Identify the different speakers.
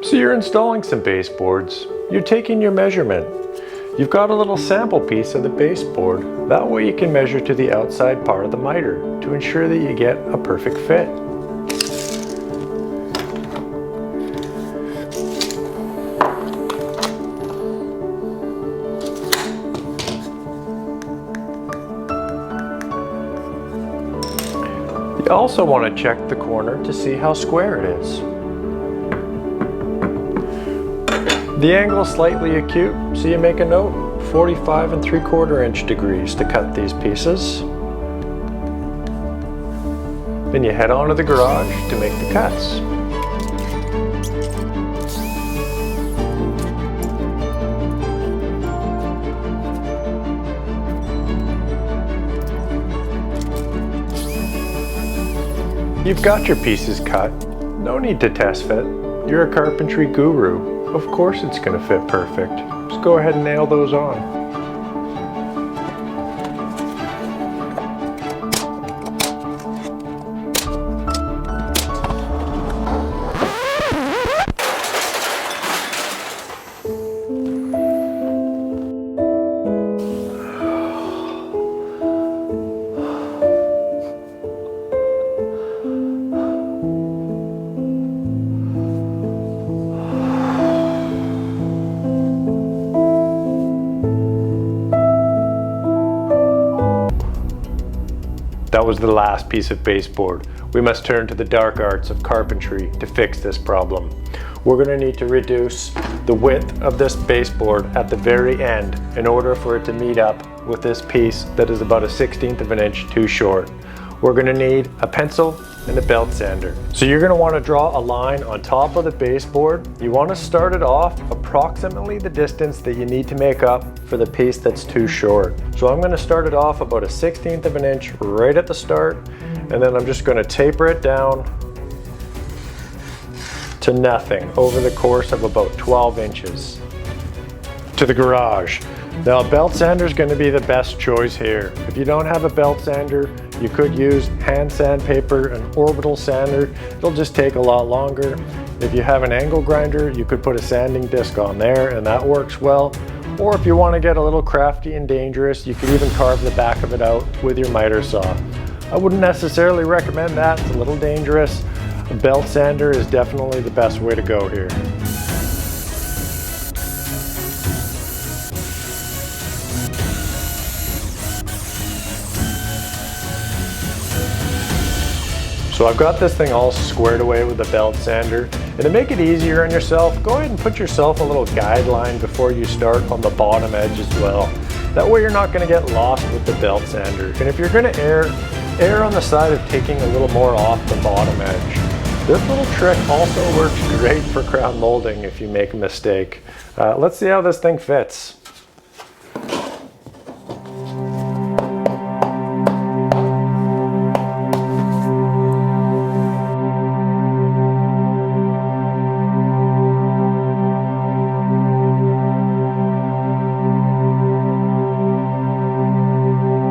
Speaker 1: So you're installing some baseboards. You're taking your measurement. You've got a little sample piece of the baseboard. That way you can measure to the outside part of the miter to ensure that you get a perfect fit. You also want to check the corner to see how square it is. The angle is slightly acute, so you make a note, 45 3/4 inch degrees to cut these pieces. Then you head on to the garage to make the cuts. You've got your pieces cut. No need to test fit. You're a carpentry guru. Of course it's going to fit perfect. Just go ahead and nail those on. That was the last piece of baseboard. We must turn to the dark arts of carpentry to fix this problem. We're going to need to reduce the width of this baseboard at the very end in order for it to meet up with this piece that is about 1/16 of an inch too short. We're going to need a pencil and a belt sander. So you're going to want to draw a line on top of the baseboard. You want to start it off approximately the distance that you need to make up for the piece that's too short. So I'm going to start it off about 1/16 of an inch right at the start, and then I'm just going to taper it down to nothing over the course of about 12 inches. To the garage. Now a belt sander is going to be the best choice here. If you don't have a belt sander, you could use hand sandpaper, an orbital sander. It'll just take a lot longer. If you have an angle grinder, you could put a sanding disc on there and that works well. Or if you want to get a little crafty and dangerous, you could even carve the back of it out with your miter saw. I wouldn't necessarily recommend that, it's a little dangerous. A belt sander is definitely the best way to go here. So I've got this thing all squared away with the belt sander. And to make it easier on yourself, go ahead and put yourself a little guideline before you start on the bottom edge as well. That way you're not going to get lost with the belt sander. And if you're going to err on the side of taking a little more off the bottom edge. This little trick also works great for crown molding if you make a mistake. Let's see how this thing fits.